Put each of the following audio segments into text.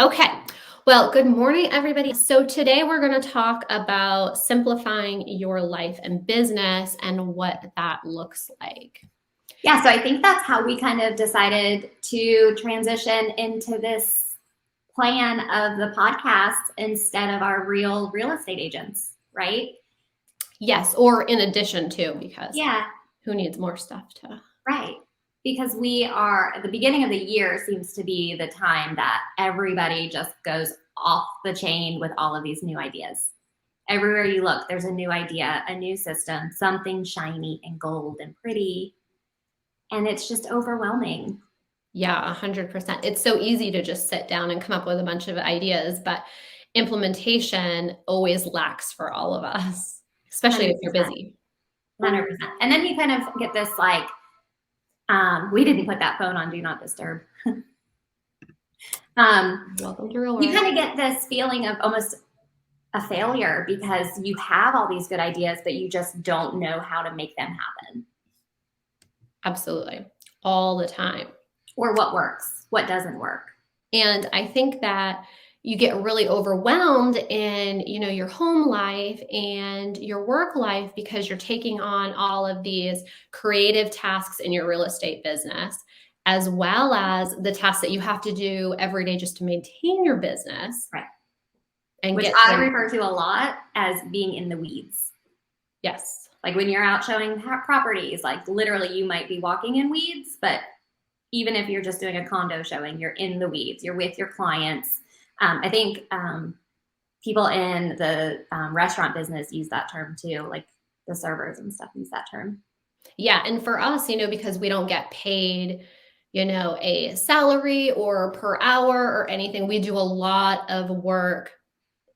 Okay. Well, good morning, everybody. So today we're going to talk about simplifying your life and business and what that looks like. Yeah, so I think that's how we kind of decided to transition into this plan of the podcast instead of our real estate agents, right? Yes, or in addition to, because Yeah, who needs more stuff to... right. Because we are at the beginning of the year seems to be the time that everybody just goes off the chain with all of these new ideas. Everywhere you look, there's a new idea, a new system, something shiny and gold and pretty. And it's just overwhelming. Yeah, 100%. It's so easy to just sit down and come up with a bunch of ideas, but implementation always lacks for all of us, especially 100%. if you're busy. 100%. And then you kind of get this like, we didn't put that phone on Do Not Disturb. Welcome to real world. You kind of get this feeling of almost a failure because you have all these good ideas, but you just don't know how to make them happen. Absolutely. All the time. Or what works, what doesn't work. And I think that you get really overwhelmed in, your home life and your work life because you're taking on all of these creative tasks in your real estate business, as well as the tasks that you have to do every day just to maintain your business. Right. And which I refer to a lot as being in the weeds. Yes. Like when you're out showing properties, like literally you might be walking in weeds, but even if you're just doing a condo showing, you're in the weeds, you're with your clients. I think people in the restaurant business use that term too, like the servers and stuff use that term. Yeah. And for us, because we don't get paid, a salary or per hour or anything, we do a lot of work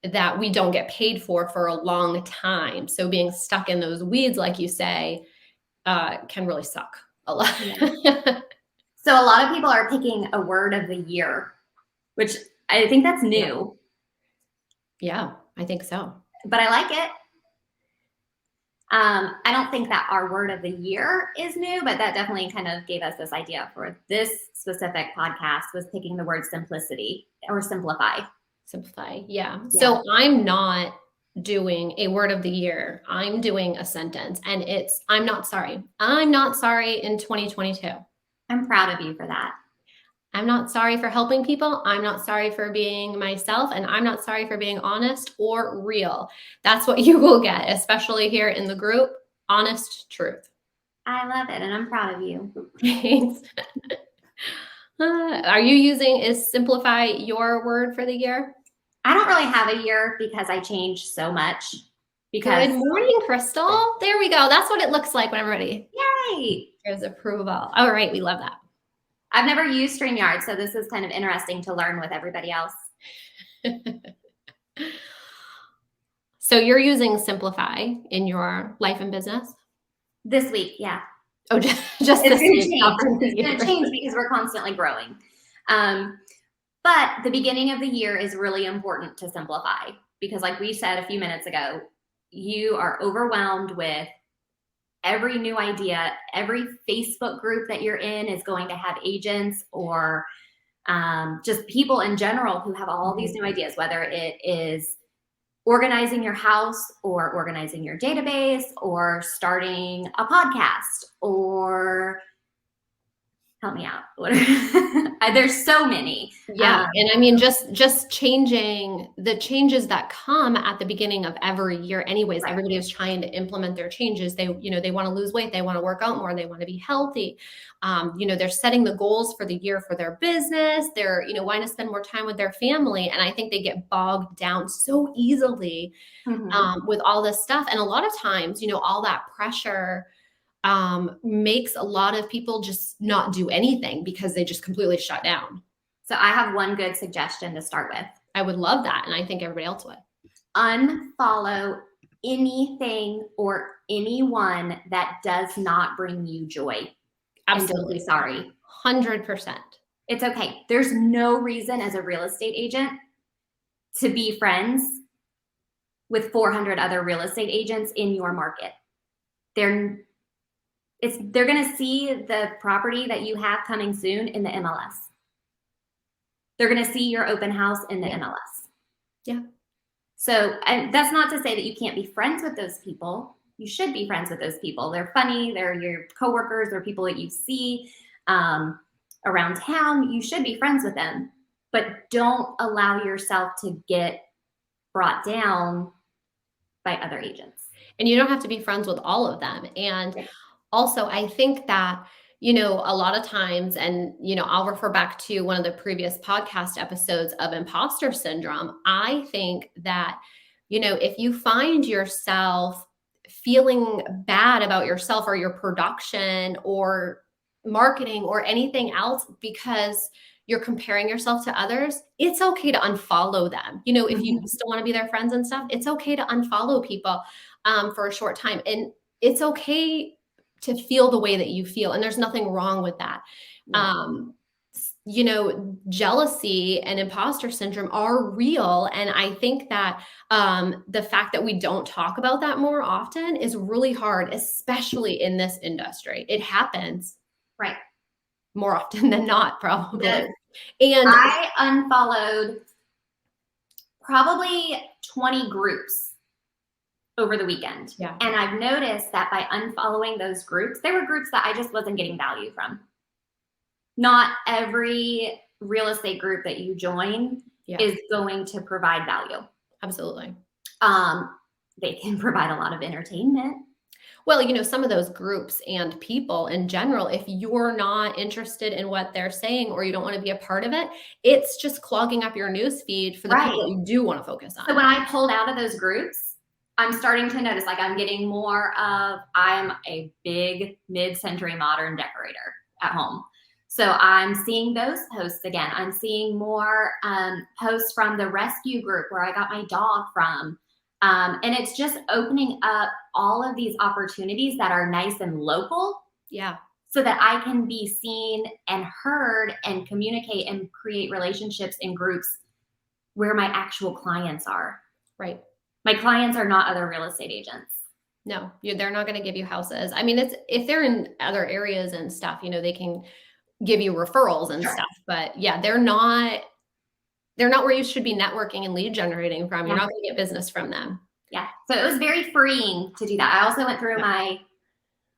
that we don't get paid for a long time. So being stuck in those weeds, like you say, can really suck a lot. Yeah. So a lot of people are picking a word of the year, which I think that's new. Yeah, I think so. But I like it. I don't think that our word of the year is new, but that definitely kind of gave us this idea for this specific podcast was picking the word simplicity or simplify. Simplify, yeah. So I'm not doing a word of the year. I'm doing a sentence and it's, I'm not sorry. I'm not sorry in 2022. I'm proud of you for that. I'm not sorry for helping people. I'm not sorry for being myself. And I'm not sorry for being honest or real. That's what you will get, especially here in the group. Honest truth. I love it. And I'm proud of you. Thanks. Are you using, is simplify your word for the year? I don't really have a year because I change so much. Because good morning, Crystal. There we go. That's what it looks like when I'm ready. Yay. There's approval. All right. We love that. I've never used StreamYard, so this is kind of interesting to learn with everybody else. So you're using Simplify in your life and business? This week, yeah. Oh, just this week. It's going to change because we're constantly growing. But the beginning of the year is really important to simplify because like we said a few minutes ago, you are overwhelmed with every new idea. Every Facebook group that you're in is going to have agents or just people in general who have all these new ideas, whether it is organizing your house or organizing your database or starting a podcast or help me out. There's so many. Yeah. And I mean, just changing the changes that come at the beginning of every year anyways. Right. Everybody is trying to implement their changes. They want to lose weight. They want to work out more. They want to be healthy. They're setting the goals for the year for their business. They're, wanting to spend more time with their family. And I think they get bogged down so easily with all this stuff. And a lot of times, all that pressure makes a lot of people just not do anything because they just completely shut down. So I have one good suggestion to start with. I would love that. And I think everybody else would. Unfollow anything or anyone that does not bring you joy. Absolutely. Sorry. 100%. It's okay. There's no reason as a real estate agent to be friends with 400 other real estate agents in your market. They're going to see the property that you have coming soon in the MLS. They're going to see your open house in the Yeah. MLS. Yeah. So, and that's not to say that you can't be friends with those people. You should be friends with those people. They're funny. They're your coworkers. They're people that you see around town. You should be friends with them, but don't allow yourself to get brought down by other agents. And you don't have to be friends with all of them. And also, I think that, you know, a lot of times, and, you know, I'll refer back to one of the previous podcast episodes of imposter syndrome. I think that, you know, if you find yourself feeling bad about yourself or your production or marketing or anything else because you're comparing yourself to others, it's okay to unfollow them. You know, if you still want to be their friends and stuff, it's okay to unfollow people for a short time. And it's okay to feel the way that you feel. And there's nothing wrong with that. Yeah. You know, jealousy and imposter syndrome are real. And I think that the fact that we don't talk about that more often is really hard, especially in this industry. It happens Right. more often than not, probably. Yes. And I unfollowed probably 20 groups over the weekend. Yeah. And I've noticed that by unfollowing those groups, there were groups that I just wasn't getting value from. Not every real estate group that you join is going to provide value. Absolutely. They can provide a lot of entertainment. Well, you know, some of those groups and people in general, if you're not interested in what they're saying or you don't want to be a part of it, it's just clogging up your news feed for the people that you do want to focus on. So when I pulled out of those groups, I'm starting to notice, like, I'm getting more of, I'm a big mid-century modern decorator at home. So I'm seeing those posts again. I'm seeing more posts from the rescue group where I got my dog from. And it's just opening up all of these opportunities that are nice and local. Yeah. So that I can be seen and heard and communicate and create relationships in groups where my actual clients are. Right. My clients are not other real estate agents. No, they're not going to give you houses. I mean, it's if they're in other areas and stuff, you know, they can give you referrals and stuff. But yeah, they're not where you should be networking and lead generating from. You're not going to get business from them. Yeah. So it was very freeing to do that. I also went through my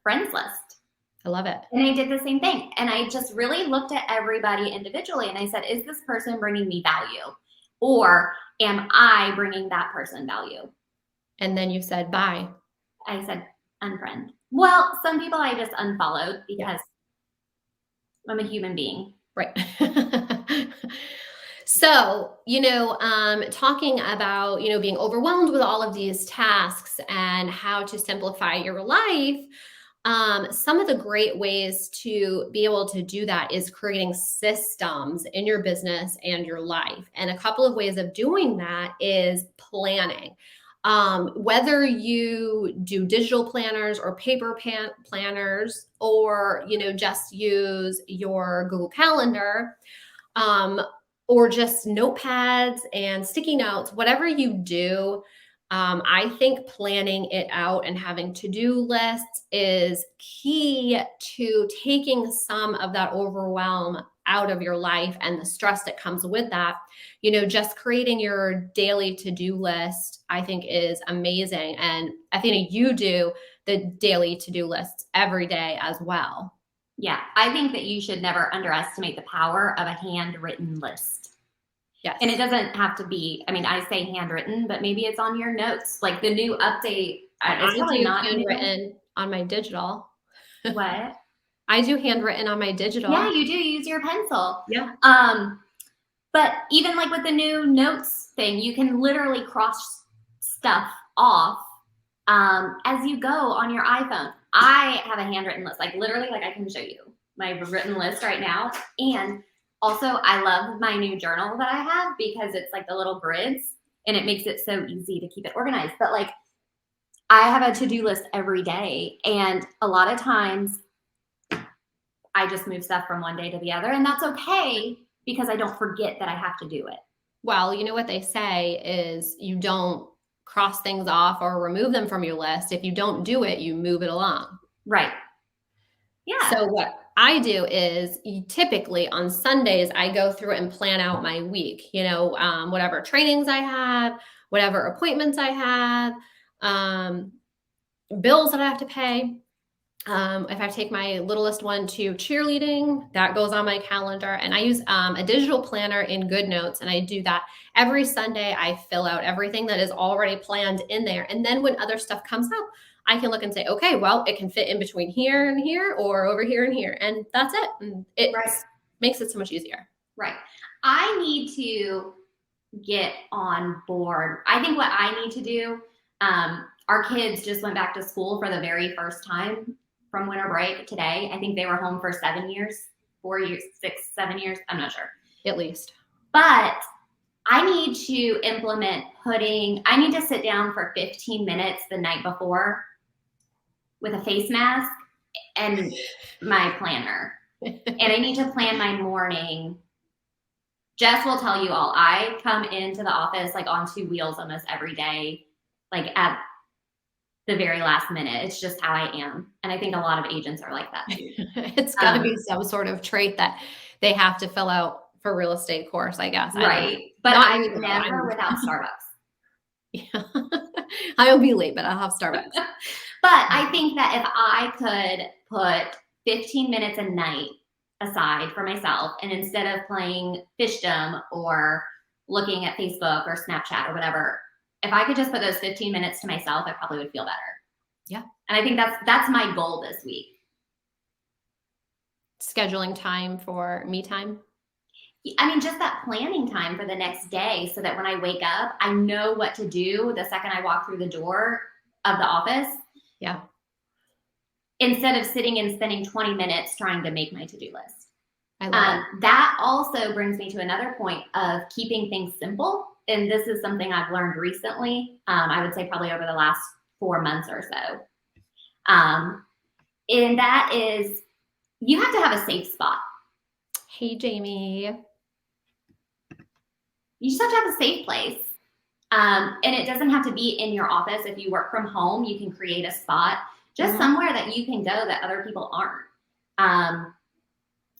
friends list. I love it. And I did the same thing. And I just really looked at everybody individually and I said, is this person bringing me value? Or am I bringing that person value? And then you said, bye. I said, unfriend. Well, some people I just unfollowed because I'm a human being. Right. So, you know, talking about, you know, being overwhelmed with all of these tasks and how to simplify your life, some of the great ways to be able to do that is creating systems in your business and your life. And a couple of ways of doing that is planning. Whether you do digital planners or paper planners, or, you know, just use your Google Calendar, or just notepads and sticky notes, whatever you do, I think planning it out and having to-do lists is key to taking some of that overwhelm out of your life and the stress that comes with that. You know, just creating your daily to-do list, I think, is amazing. And Athena, you do the daily to-do lists every day as well. Yeah, I think that you should never underestimate the power of a handwritten list. Yes. And it doesn't have to be, I mean, I say handwritten, but maybe it's on your notes. Like the new update. I do handwritten on my digital. What? I do handwritten on my digital. Yeah, you do. You use your pencil. Yeah. But even like with the new notes thing, you can literally cross stuff off as you go on your iPhone. I have a handwritten list, like literally, like I can show you my written list right now. And also I love my new journal that I have because it's like the little grids and it makes it so easy to keep it organized. But like I have a to-do list every day. And a lot of times I just move stuff from one day to the other, and that's okay because I don't forget that I have to do it. Well, you know what they say is you don't cross things off or remove them from your list. If you don't do it, you move it along. Right. Yeah. So what I do is typically on Sundays, I go through and plan out my week, whatever trainings I have, whatever appointments I have, bills that I have to pay. If I take my littlest one to cheerleading, that goes on my calendar. And I use a digital planner in GoodNotes. And I do that every Sunday. I fill out everything that is already planned in there. And then when other stuff comes up, I can look and say, okay, well, it can fit in between here and here or over here and here. And that's it. And it makes it so much easier. Right. I need to get on board. I think what I need to do, our kids just went back to school for the very first time from winter break today. I think they were home for 7 years, 4 years, 6, 7 years. I'm not sure. At least. But I need to implement I need to sit down for 15 minutes the night before with a face mask and my planner. And I need to plan my morning. Jess will tell you all, I come into the office like on 2 wheels almost every day, like at the very last minute. It's just how I am. And I think a lot of agents are like that too. It's got to be some sort of trait that they have to fill out for real estate course, I guess. Right. But I'm never without Starbucks. Yeah. I'll be late, but I'll have Starbucks. But I think that if I could put 15 minutes a night aside for myself, and instead of playing Fishdom or looking at Facebook or Snapchat or whatever, if I could just put those 15 minutes to myself, I probably would feel better. Yeah. And I think that's my goal this week. Scheduling time for me time. I mean, just that planning time for the next day so that when I wake up, I know what to do the second I walk through the door of the office. Yeah. Instead of sitting and spending 20 minutes trying to make my to-do list. I love it. That also brings me to another point of keeping things simple. And this is something I've learned recently. I would say probably over the last 4 months or so. And that is, you have to have a safe spot. Hey, Jamie. You just have to have a safe place. And it doesn't have to be in your office. If you work from home, you can create a spot just somewhere that you can go that other people aren't.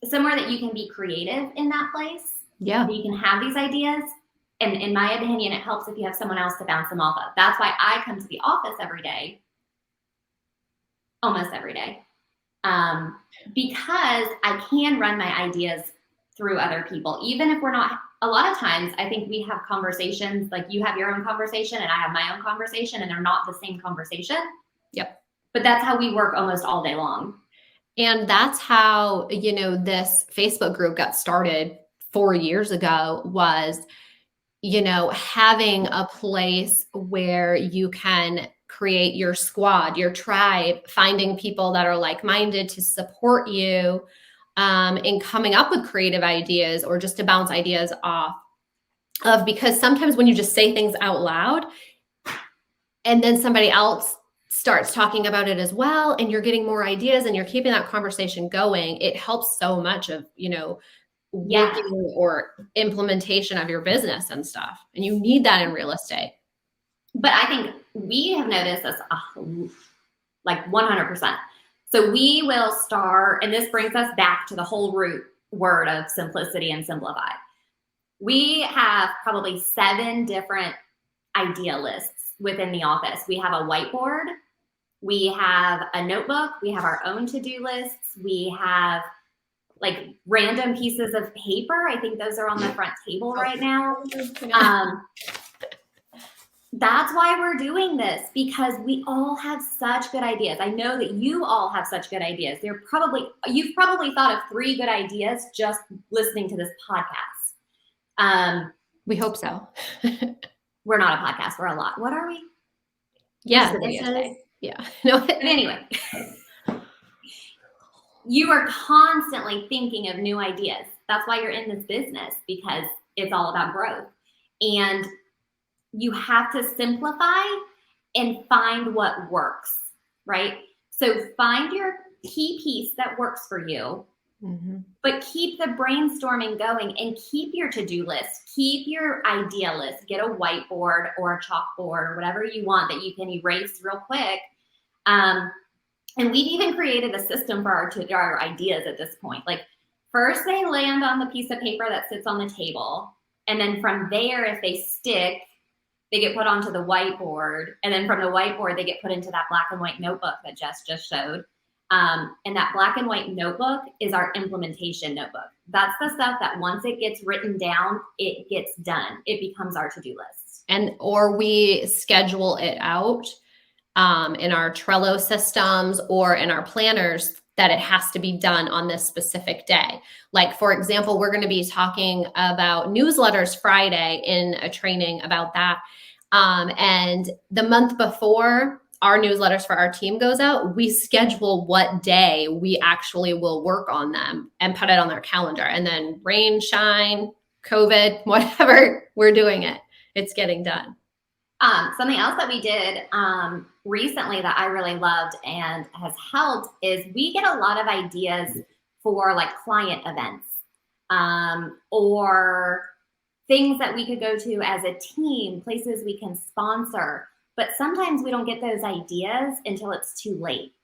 Somewhere that you can be creative in that place. Yeah. You can have these ideas. And in my opinion, it helps if you have someone else to bounce them off of. That's why I come to the office every day, almost every day, because I can run my ideas through other people. Even if we're not, a lot of times I think we have conversations, like you have your own conversation and I have my own conversation, and they're not the same conversation. Yep. But that's how we work almost all day long. And that's how, this Facebook group got started 4 years ago was, having a place where you can create your squad, your tribe, finding people that are like-minded to support you in coming up with creative ideas or just to bounce ideas off of, because sometimes when you just say things out loud and then somebody else starts talking about it as well, and you're getting more ideas and you're keeping that conversation going, it helps so much of, working or implementation of your business and stuff. And you need that in real estate. But I think we have noticed this like 100%. So we will start, and this brings us back to the whole root word of simplicity and simplify. We have probably 7 different idea lists within the office. We have a whiteboard, we have a notebook, we have our own to-do lists, we have like random pieces of paper. I think those are on the front table right now. That's why we're doing this, because we all have such good ideas. I know that you all have such good ideas. You've probably thought of 3 good ideas just listening to this podcast. We hope so. We're not a podcast. We're a lot. What are we? Yeah. Yeah. No. But anyway, you are constantly thinking of new ideas. That's why you're in this business, because it's all about growth. And you have to simplify and find what works, right? So find your key piece that works for you, but keep the brainstorming going and keep your to-do list, keep your idea list, get a whiteboard or a chalkboard or whatever you want that you can erase real quick. And we've even created a system for our ideas at this point. Like first they land on the piece of paper that sits on the table. And then from there, if they stick, they get put onto the whiteboard. And then from the whiteboard, they get put into that black and white notebook that Jess just showed. And that black and white notebook is our implementation notebook. That's the stuff that once it gets written down, it gets done. It becomes our to-do list. Or we schedule it out in our Trello systems or in our planners that it has to be done on this specific day. Like, for example, we're going to be talking about newsletters Friday in a training about that. And the month before our newsletters for our team goes out, we schedule what day we actually will work on them and put it on their calendar. And then rain, shine, COVID, whatever, we're doing it. It's getting done. Something else that we did recently that I really loved and has helped is we get a lot of ideas for like client events or things that we could go to as a team, places we can sponsor. But sometimes we don't get those ideas until it's too late.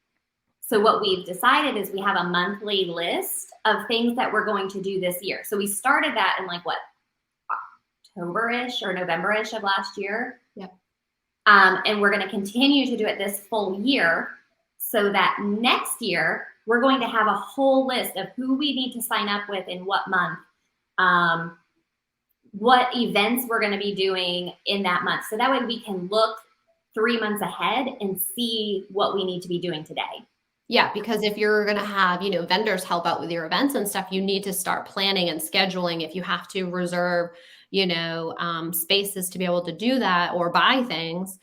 So what we've decided is we have a monthly list of things that we're going to do this year. So we started that in like what, October-ish or November-ish of last year. Yep. And we're going to continue to do it this full year so that next year we're going to have a whole list of who we need to sign up with in what month, what events we're going to be doing in that month. So that way we can look 3 months ahead and see what we need to be doing today. Yeah, because if you're going to have, vendors help out with your events and stuff, you need to start planning and scheduling. If you have to reserve, spaces to be able to do that or buy things,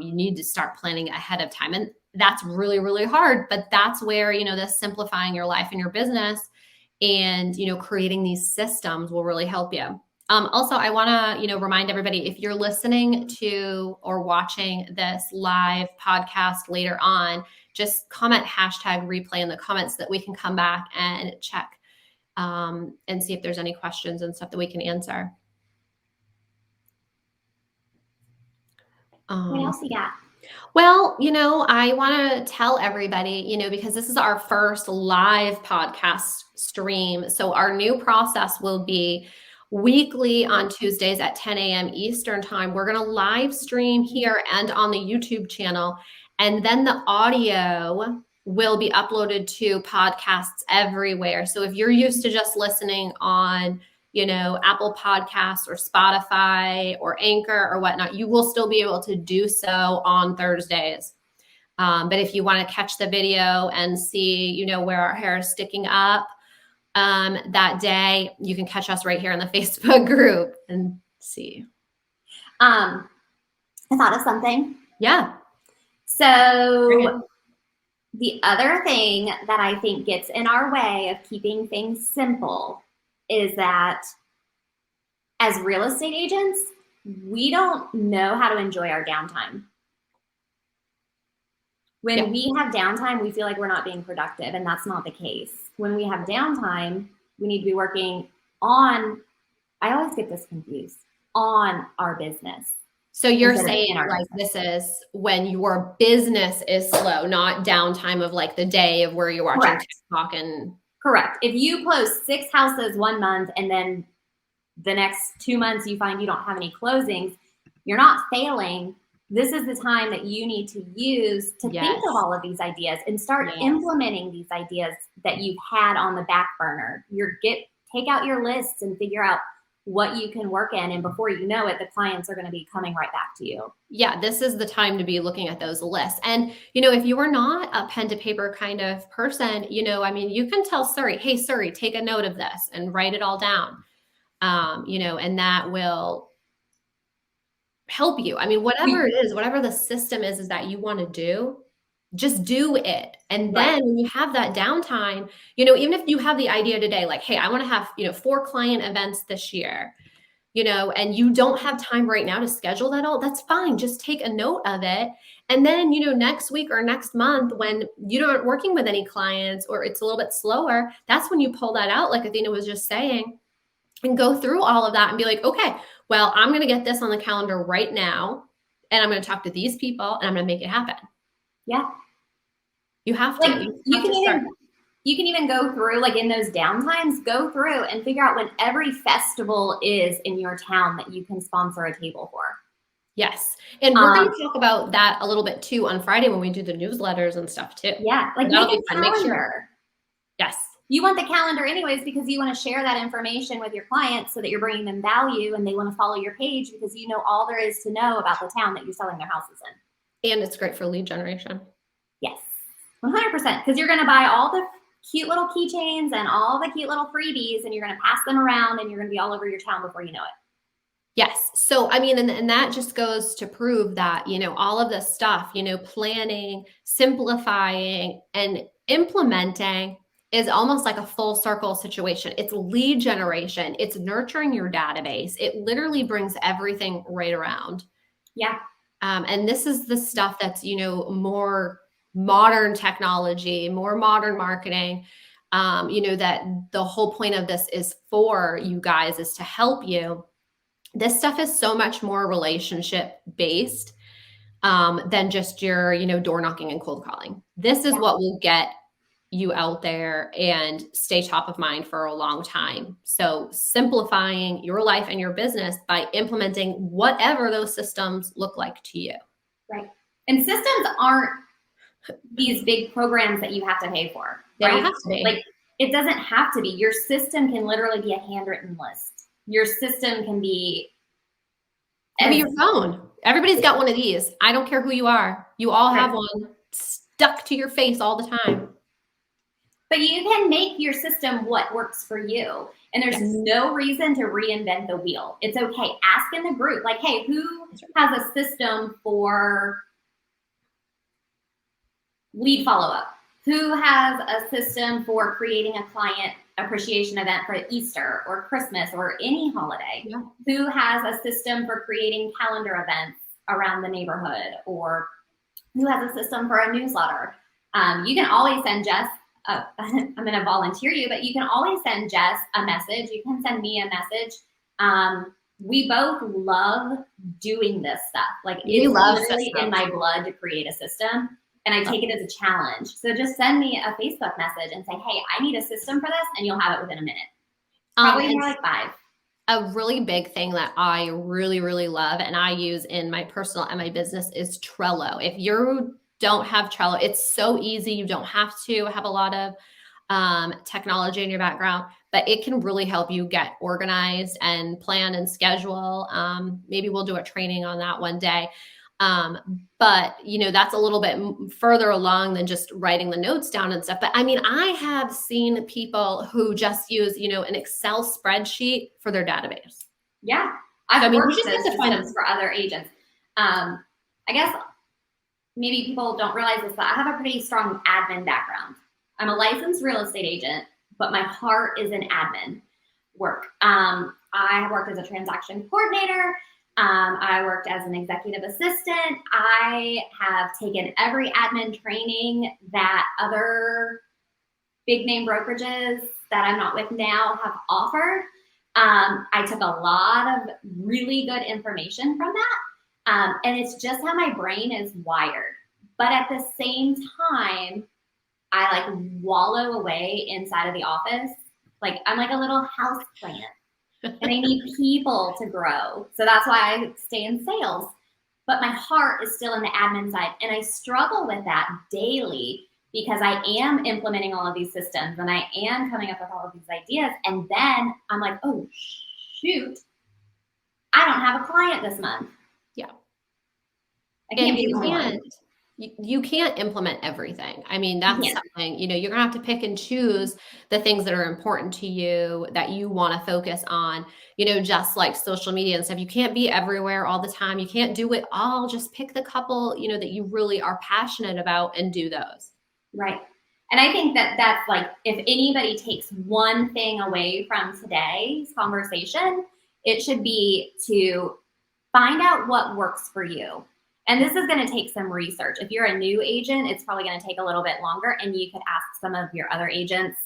you need to start planning ahead of time. And that's really, really hard. But that's where, this simplifying your life and your business and, creating these systems will really help you. Also, I want to, remind everybody, if you're listening to or watching this live podcast later on, just comment #replay in the comments so that we can come back and check and see if there's any questions and stuff that we can answer. What else you got? Well, I want to tell everybody, because this is our first live podcast stream. So our new process will be weekly on Tuesdays at 10 a.m. Eastern time. We're going to live stream here and on the YouTube channel. And then the audio will be uploaded to podcasts everywhere. So if you're used to just listening on, Apple Podcasts or Spotify or Anchor or whatnot, you will still be able to do so on Thursdays. But if you want to catch the video and see, where our hair is sticking up that day, you can catch us right here in the Facebook group and see. I thought of something. Yeah. So the other thing that I think gets in our way of keeping things simple is that as real estate agents, we don't know how to enjoy our downtime. When we have downtime, we feel like we're not being productive, and that's not the case. When we have downtime, we need to be working on, I always get this confused, on our business. So you're saying like this is when your business is slow, not downtime of like the day of where you're watching TikTok and. Correct. If you close 6 houses 1 month and then the next 2 months you find you don't have any closings, you're not failing. This is the time that you need to use to think of all of these ideas and start implementing these ideas that you've had on the back burner. Take out your lists and figure out what you can work in. And before you know it, the clients are going to be coming right back to you. Yeah, this is the time to be looking at those lists. And, if you are not a pen to paper kind of person, you can tell Siri, hey, Siri, take a note of this and write it all down, and that will help you. Whatever it is, whatever the system is that you want to do, just do it. And then when you have that downtime, even if you have the idea today, like, hey, I want to have, 4 client events this year, and you don't have time right now to schedule that all, that's fine. Just take a note of it. And then, next week or next month, when you aren't working with any clients or it's a little bit slower, that's when you pull that out, like Athena was just saying, and go through all of that and be like, okay, well, I'm going to get this on the calendar right now. And I'm going to talk to these people and I'm going to make it happen. Yeah. You have to. Like you can even go through, like in those downtimes, go through and figure out when every festival is in your town that you can sponsor a table for. Yes. And we're going to talk about that a little bit too on Friday when we do the newsletters and stuff too. Yeah. Like that'll make be a fun. calendar. Make sure. Yes. You want the calendar anyways because you want to share that information with your clients so that you're bringing them value and they want to follow your page because you know all there is to know about the town that you're selling their houses in. And it's great for lead generation. Yes, 100%. Because you're going to buy all the cute little keychains and all the cute little freebies and you're going to pass them around and you're going to be all over your town before you know it. Yes. So, I mean, and that just goes to prove that, all of this stuff, planning, simplifying, and implementing is almost like a full circle situation. It's lead generation. It's nurturing your database. It literally brings everything right around. Yeah. And this is the stuff that's, more modern technology, more modern marketing, that the whole point of this is for you guys is to help you. This stuff is so much more relationship based than just your, door knocking and cold calling. This is what will get you out there and stay top of mind for a long time. So simplifying your life and your business by implementing whatever those systems look like to you. Right. And systems aren't these big programs that you have to pay for. They don't have to be. Like it doesn't have to be. Your system can literally be a handwritten list. Your system can be your phone. Everybody's got one of these. I don't care who you are. You all have one stuck to your face all the time. But you can make your system what works for you. And there's no reason to reinvent the wheel. It's okay. Ask in the group, like, hey, who has a system for lead follow-up? Who has a system for creating a client appreciation event for Easter or Christmas or any holiday? Yeah. Who has a system for creating calendar events around the neighborhood? Or who has a system for a newsletter? You can always send Jess, I'm going to volunteer you, but you can always send Jess a message. You can send me a message. We both love doing this stuff. Like it's literally in my blood to create a system. And I take it as a challenge. So just send me a Facebook message and say, hey, I need a system for this. And you'll have it within a minute. Probably more like 5. A really big thing that I really, really love and I use in my personal and my business is Trello. If you don't have Trello, it's so easy. You don't have to have a lot of technology in your background, but it can really help you get organized and plan and schedule. Maybe we'll do a training on that one day. But that's a little bit further along than just writing the notes down and stuff. But I mean, I have seen people who just use, an Excel spreadsheet for their database. Yeah. I've worked with systems for other agents. I guess maybe people don't realize this, but I have a pretty strong admin background. I'm a licensed real estate agent, but my heart is in admin work. I have worked as a transaction coordinator. I worked as an executive assistant. I have taken every admin training that other big name brokerages that I'm not with now have offered. I took a lot of really good information from that. And it's just how my brain is wired. But at the same time, I like wallow away inside of the office. Like I'm like a little house plant. And I need people to grow. So that's why I stay in sales. But my heart is still in the admin side. And I struggle with that daily because I am implementing all of these systems and I am coming up with all of these ideas. And then I'm like, oh, shoot, I don't have a client this month. Yeah. I can't be the one. You can't implement everything. I mean, that's something, you're going to have to pick and choose the things that are important to you that you want to focus on, just like social media and stuff. You can't be everywhere all the time. You can't do it all. Just pick the couple, that you really are passionate about and do those. Right. And I think that that's like, if anybody takes one thing away from today's conversation, it should be to find out what works for you. And this is going to take some research. If you're a new agent, it's probably going to take a little bit longer, and you could ask some of your other agents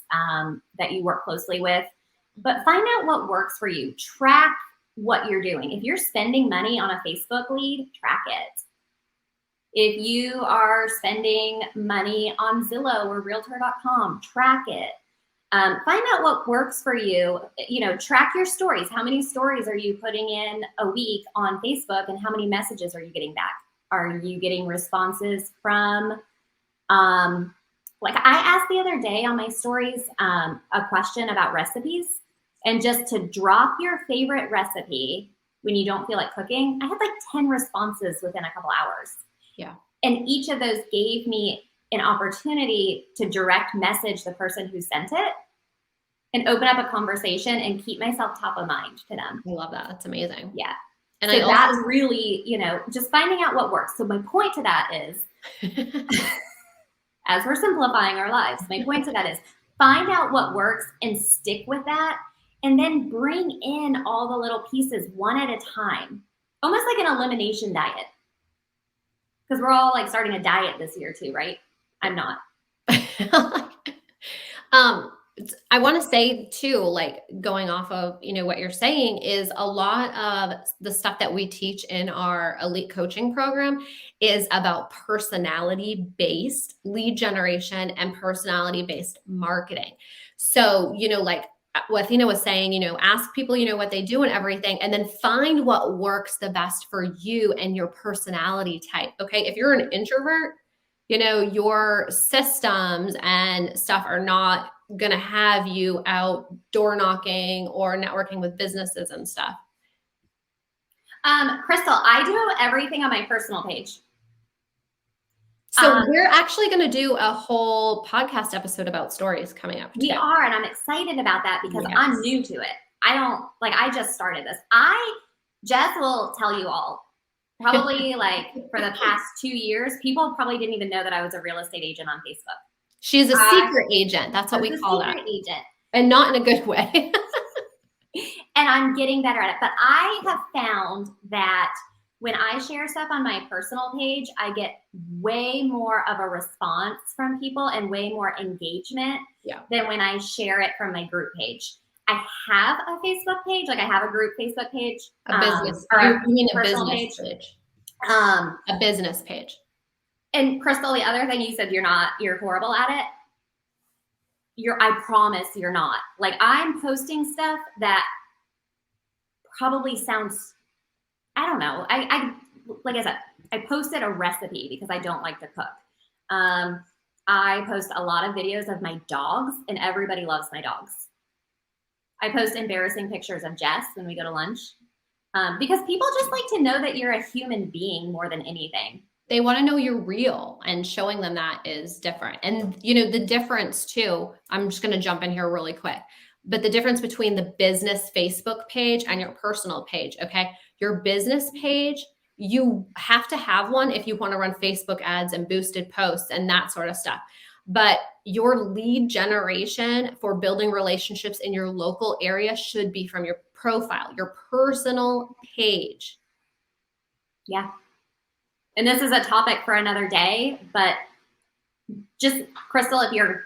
that you work closely with. But find out what works for you. Track what you're doing. If you're spending money on a Facebook lead, track it. If you are spending money on Zillow or Realtor.com, track it. Find out what works for you. Track your stories. How many stories are you putting in a week on Facebook, and how many messages are you getting back? Are you getting responses from, like I asked the other day on my stories, a question about recipes, and just to drop your favorite recipe when you don't feel like cooking. I had like 10 responses within a couple hours. Yeah. And each of those gave me an opportunity to direct message the person who sent it and open up a conversation and keep myself top of mind to them. I love that. That's amazing. Yeah. And so that's really, just finding out what works. So my point to that is, as we're simplifying our lives, my point to that is find out what works and stick with that. And then bring in all the little pieces one at a time, almost like an elimination diet. Because we're all like starting a diet this year too, right? I'm not. I want to say too, like going off of, what you're saying is a lot of the stuff that we teach in our elite coaching program is about personality-based lead generation and personality-based marketing. So, like what Athena was saying, ask people, what they do and everything, and then find what works the best for you and your personality type. Okay. If you're an introvert, your systems and stuff are not going to have you out door knocking or networking with businesses and stuff. Crystal, I do everything on my personal page. So we're actually going to do a whole podcast episode about stories coming up. We are, and I'm excited about that because I'm new to it. I just started this. Jess will tell you all, probably like for the past 2 years, people probably didn't even know that I was a real estate agent on Facebook. She's a secret agent. That's what we call that. Agent. And not in a good way. And I'm getting better at it. But I have found that when I share stuff on my personal page, I get way more of a response from people and way more engagement than when I share it from my group page. I have a Facebook page, like I have a group Facebook page. A business. Or you mean a business page. A business page. And Crystal, the other thing you said, you're horrible at it. I promise you're not. Like I'm posting stuff that probably sounds, I don't know. Like I said, I posted a recipe because I don't like to cook. I post a lot of videos of my dogs, and everybody loves my dogs. I post embarrassing pictures of Jess when we go to lunch because people just like to know that you're a human being more than anything. They want to know you're real, and showing them that is different. And, the difference too, I'm just going to jump in here really quick, but the difference between the business Facebook page and your personal page, okay? Your business page, you have to have one if you want to run Facebook ads and boosted posts and that sort of stuff. But your lead generation for building relationships in your local area should be from your profile, your personal page. Yeah. And this is a topic for another day, but just Crystal, if you're,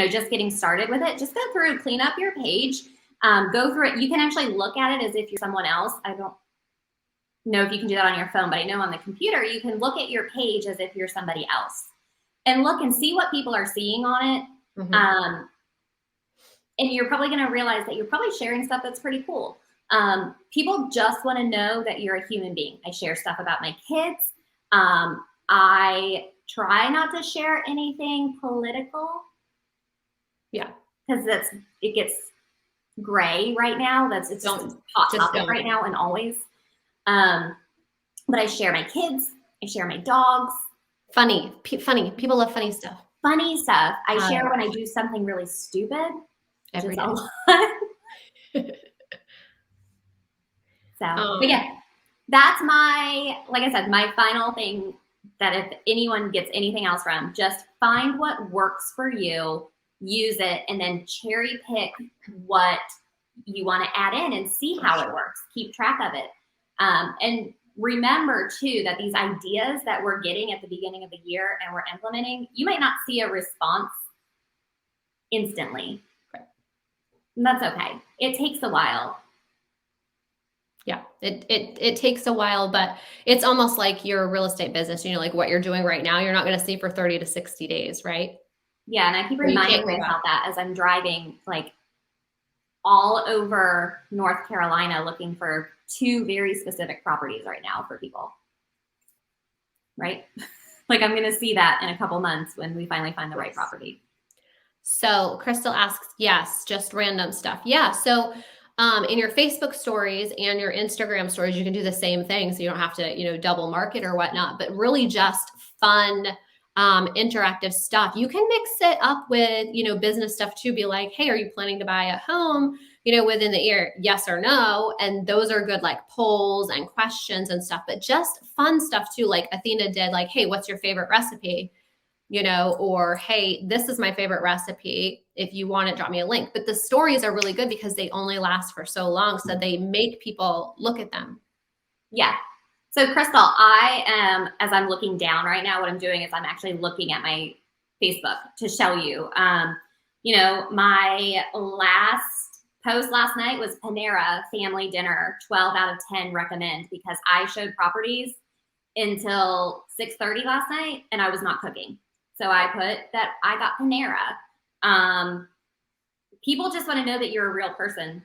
just getting started with it, just go through, clean up your page, go through it. You can actually look at it as if you're someone else. I don't know if you can do that on your phone, but I know on the computer, you can look at your page as if you're somebody else and look and see what people are seeing on it. Mm-hmm. And you're probably going to realize that you're probably sharing stuff that's pretty cool. People just want to know that you're a human being. I share stuff about my kids. I try not to share anything political. Yeah. Because it gets gray right now. It's just a hot topic right now and always. But I share my kids. I share my dogs. Funny. People love funny stuff. Funny stuff. I share when I do something really stupid. Every day. But yeah, that's like I said, my final thing, that if anyone gets anything else from, just find what works for you, use it, and then cherry pick what you want to add in and see how it works. Keep track of it. And remember too, that these ideas that we're getting at the beginning of the year and we're implementing, you might not see a response instantly. And that's okay. It takes a while. Yeah. It takes a while, but it's almost like your real estate business, you know, like what you're doing right now, you're not going to see for 30 to 60 days, right? Yeah, and I keep So you reminding can't go back. myself that as I'm driving like all over North Carolina looking for 2 very specific properties right now for people. Right? Like I'm going to see that in a couple months when we finally find the right property. So Crystal asks, yes, just random stuff. Yeah. So in your Facebook stories and your Instagram stories, you can do the same thing. So you don't have to, you know, double market or whatnot, but really just fun, interactive stuff. You can mix it up with, you know, business stuff too. Be like, hey, are you planning to buy a home, you know, within the year? Yes or no. And those are good, like polls and questions and stuff, but just fun stuff too. Like Athena did, like, hey, what's your favorite recipe? You know, or hey, this is my favorite recipe. If you want it, drop me a link. But the stories are really good because they only last for so long. So they make people look at them. Yeah. So Crystal, I am, as I'm looking down right now, what I'm doing is I'm actually looking at my Facebook to show you. You know, my last post last night was Panera family dinner, 12 out of 10 recommend, because I showed properties until 6:30 last night and I was not cooking. So I put that I got Panera. People just want to know that you're a real person.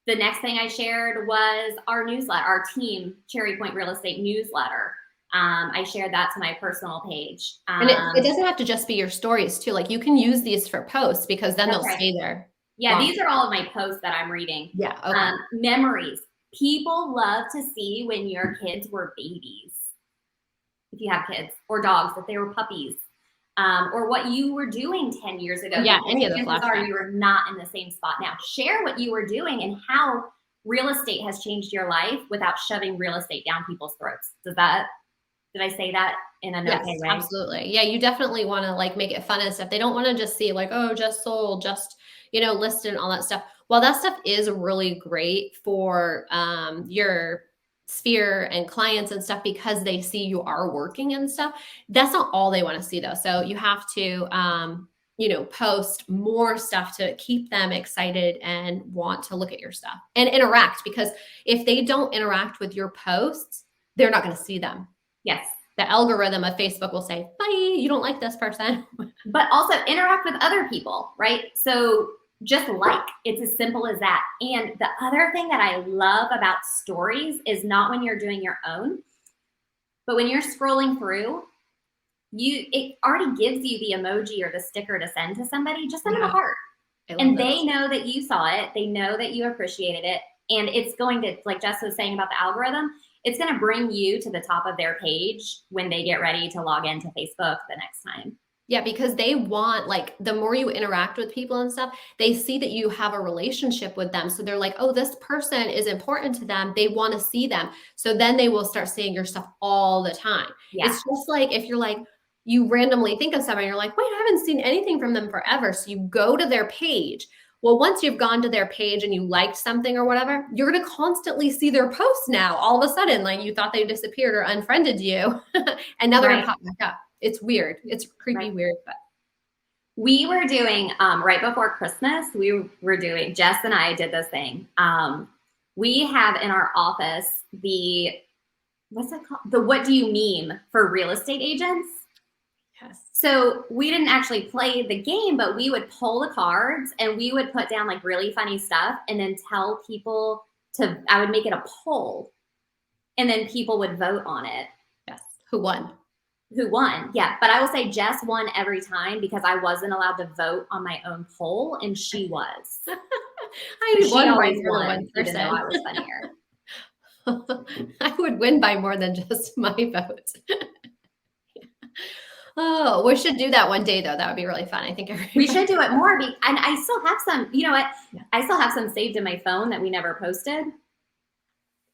The next thing I shared was our newsletter, our team Cherry Point Real Estate newsletter. I shared that to my personal page. And it doesn't have to just be your stories too. Like you can use these for posts because then they'll stay there. Yeah, these are all of my posts that I'm reading. Yeah. Okay. Memories. People love to see when your kids were babies. If you have kids or dogs, if they were puppies, or what you were doing 10 years ago. Yeah, any of the flashbacks. Are you are not in the same spot now. Share what you were doing and how real estate has changed your life without shoving real estate down people's throats. Did I say that in an okay way? Absolutely. Yeah, you definitely want to like make it fun and stuff. They don't want to just see like, oh, just sold, just, you know, listed and all that stuff. Well, that stuff is really great for your sphere and clients and stuff because they see you are working and stuff. That's not all they want to see though. So you have to you know, post more stuff to keep them excited and want to look at your stuff and interact, because if they don't interact with your posts, they're not going to see them. Yes. The algorithm of Facebook will say, bye, you don't like this person. But also interact with other people, right? So just like, it's as simple as that. And the other thing that I love about stories is not when you're doing your own, but when you're scrolling through, it already gives you the emoji or the sticker to send to somebody. Just send them a heart. And they know that you saw it. They know that you appreciated it. And it's going to, like Jess was saying about the algorithm, it's going to bring you to the top of their page when they get ready to log into Facebook the next time. Yeah, because they want, like, the more you interact with people and stuff, they see that you have a relationship with them. So they're like, oh, this person is important to them. They want to see them. So then they will start seeing your stuff all the time. Yeah. It's just like if you're like, you randomly think of someone, you're like, wait, I haven't seen anything from them forever. So you go to their page. Well, once you've gone to their page and you liked something or whatever, you're going to constantly see their posts now. All of a sudden, like you thought they disappeared or unfriended you, and now they're going to pop back up. It's weird. It's creepy, weird, but. We were doing, right before Christmas, Jess and I did this thing. We have in our office what's that called? The what do you meme for real estate agents? Yes. So we didn't actually play the game, but we would pull the cards and we would put down like really funny stuff and then tell people I would make it a poll and then people would vote on it. Yes. Who won? Yeah. But I will say Jess won every time because I wasn't allowed to vote on my own poll and she was. She always won, even though I was funnier. I would win by more than just my vote. Oh, we should do that one day though. That would be really fun. I think we should do it more. And I still have some, you know what? Yeah. I still have some saved in my phone that we never posted.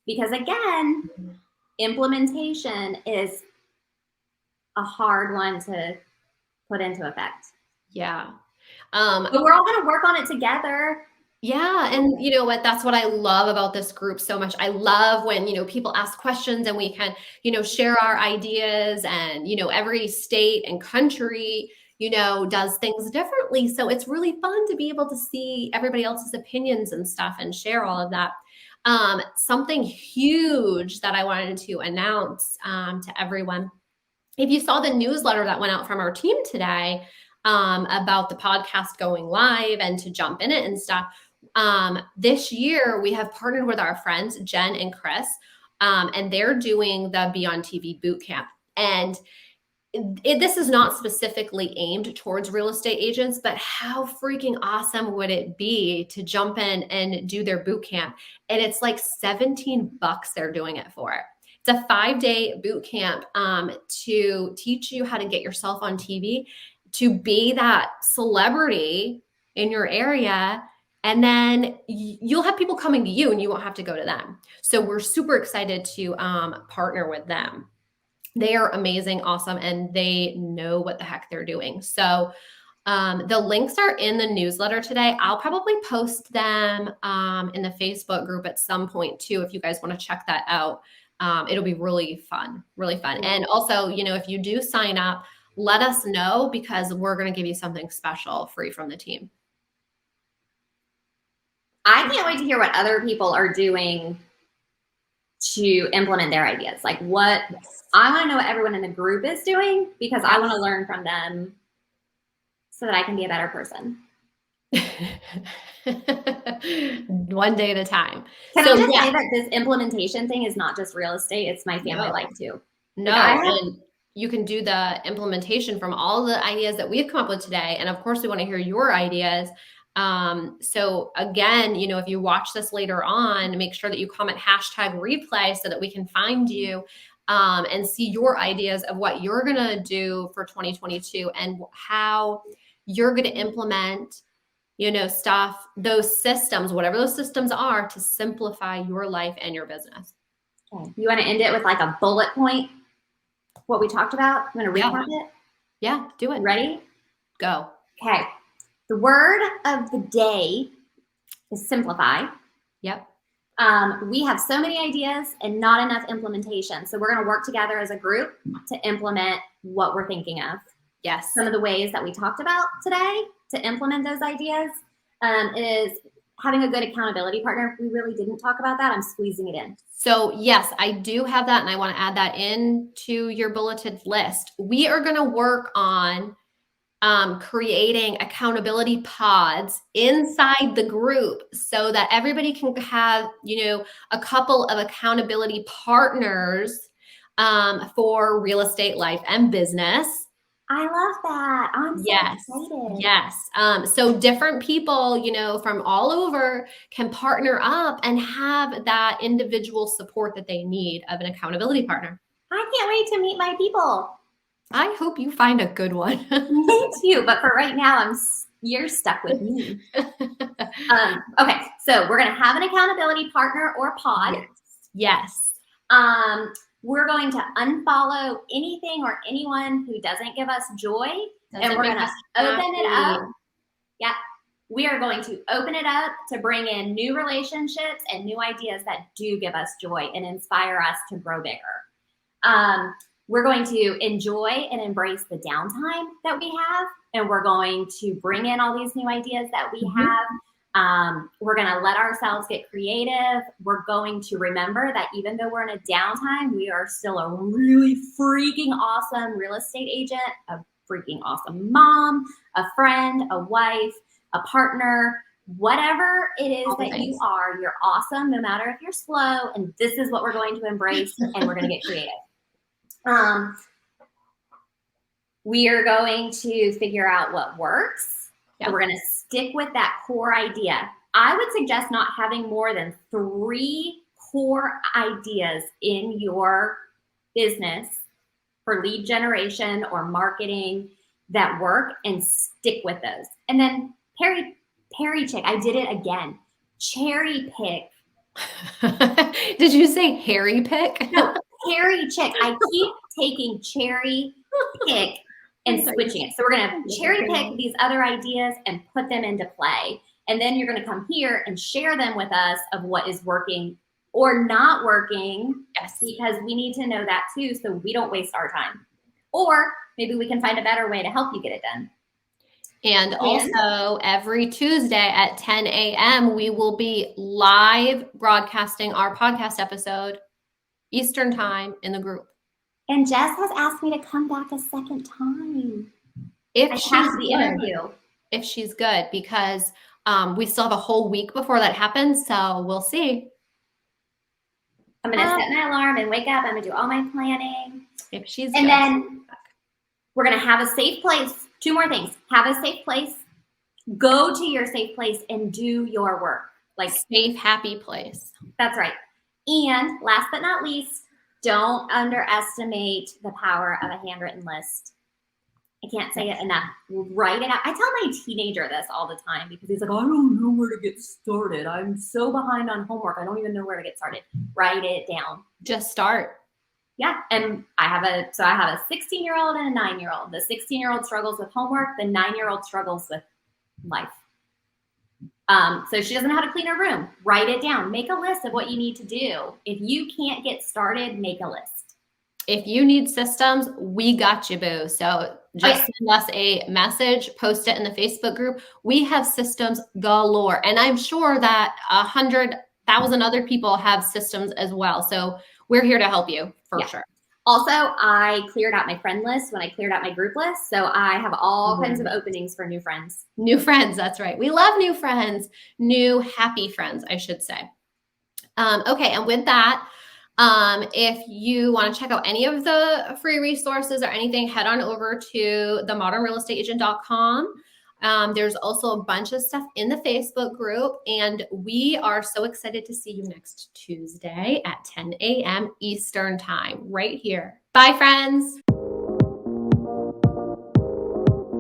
Because again, implementation is a hard one to put into effect. Yeah. But we're all going to work on it together. Yeah. And you know what, that's what I love about this group so much. I love when, you know, people ask questions and we can, you know, share our ideas, and, you know, every state and country, you know, does things differently. So it's really fun to be able to see everybody else's opinions and stuff and share all of that. Something huge that I wanted to announce to everyone. If you saw the newsletter that went out from our team today about the podcast going live and to jump in it and stuff, this year we have partnered with our friends, Jen and Chris, and they're doing the Beyond TV Bootcamp. And this is not specifically aimed towards real estate agents, but how freaking awesome would it be to jump in and do their boot camp? And it's like $17 they're doing it for. It's a 5-day boot camp to teach you how to get yourself on TV, to be that celebrity in your area. And then you'll have people coming to you and you won't have to go to them. So we're super excited to partner with them. They are amazing, awesome, and they know what the heck they're doing. So the links are in the newsletter today. I'll probably post them in the Facebook group at some point too, if you guys want to check that out. It'll be really fun, really fun. And also, if you do sign up, let us know because we're going to give you something special free from the team. I can't wait to hear what other people are doing to implement their ideas. Like what I want to know what everyone in the group is doing because I want to learn from them so that I can be a better person. One day at a time. Can I just say that this implementation thing is not just real estate, it's my family life too. No, and you can do the implementation from all the ideas that we've come up with today. And of course, we want to hear your ideas. So again, if you watch this later on, make sure that you comment #replay so that we can find you and see your ideas of what you're going to do for 2022 and how you're going to implement, stuff, those systems, whatever those systems are to simplify your life and your business. Okay. You want to end it with like a bullet point? What we talked about? You want to recap it? Yeah, do it. Ready? Go. Okay. The word of the day is simplify. Yep. We have so many ideas and not enough implementation. So we're going to work together as a group to implement what we're thinking of. Yes. Some of the ways that we talked about today to implement those ideas is having a good accountability partner. We really didn't talk about that. I'm squeezing it in. So yes, I do have that, and I want to add that into your bulleted list. We are going to work on creating accountability pods inside the group so that everybody can have, a couple of accountability partners for real estate, life, and business. I love that. I'm so excited. Yes. So different people, from all over can partner up and have that individual support that they need of an accountability partner. I can't wait to meet my people. I hope you find a good one. Me too. But for right now, you're stuck with me. Okay. So we're going to have an accountability partner or pod. Yes. We're going to unfollow anything or anyone who doesn't give us joy. And we're going to open it up. Yeah. We are going to open it up to bring in new relationships and new ideas that do give us joy and inspire us to grow bigger. We're going to enjoy and embrace the downtime that we have. And we're going to bring in all these new ideas that we have. We're going to let ourselves get creative. We're going to remember that even though we're in a downtime, we are still a really freaking awesome real estate agent, a freaking awesome mom, a friend, a wife, a partner, whatever it is that you are, you're awesome no matter if you're slow. And this is what we're going to embrace, and we're going to get creative. We are going to figure out what works. Yep. And we're going to stick with that core idea. I would suggest not having more than 3 core ideas in your business for lead generation or marketing that work, and stick with those. And then Perry chick, I did it again. Cherry pick. Did you say hairy pick? No, Perry chick. I keep taking cherry pick and switching it. So we're going to cherry pick these other ideas and put them into play. And then you're going to come here and share them with us of what is working or not working. Yes. Because we need to know that too, so we don't waste our time. Or maybe we can find a better way to help you get it done. And also every Tuesday at 10 a.m., we will be live broadcasting our podcast episode Eastern time in the group. And Jess has asked me to come back a second time. If she's the interview. If she's good, because we still have a whole week before that happens. So we'll see. I'm going to set my alarm and wake up. I'm going to do all my planning. If she's and good. Then we're going to have a safe place. 2 more things. Have a safe place. Go to your safe place and do your work. Like safe, happy place. That's right. And last but not least, don't underestimate the power of a handwritten list. I can't say it enough. Write it out. I tell my teenager this all the time because he's like, I don't know where to get started. I'm so behind on homework. I don't even know where to get started. Write it down. Just start. Yeah. And I have a 16-year-old and a 9-year-old. The 16-year-old struggles with homework. The 9-year-old struggles with life. So she doesn't know how to clean her room. Write it down. Make a list of what you need to do. If you can't get started, make a list. If you need systems, we got you, boo. So just send us a message, post it in the Facebook group. We have systems galore. And I'm sure that 100,000 other people have systems as well. So we're here to help you for sure. Also, I cleared out my friend list when I cleared out my group list. So I have all kinds of openings for new friends. New friends, that's right. We love new friends, new happy friends, I should say. Okay, and with that, if you want to check out any of the free resources or anything, head on over to themodernrealestateagent.com. There's also a bunch of stuff in the Facebook group, and we are so excited to see you next Tuesday at 10 a.m. Eastern time right here. Bye, friends.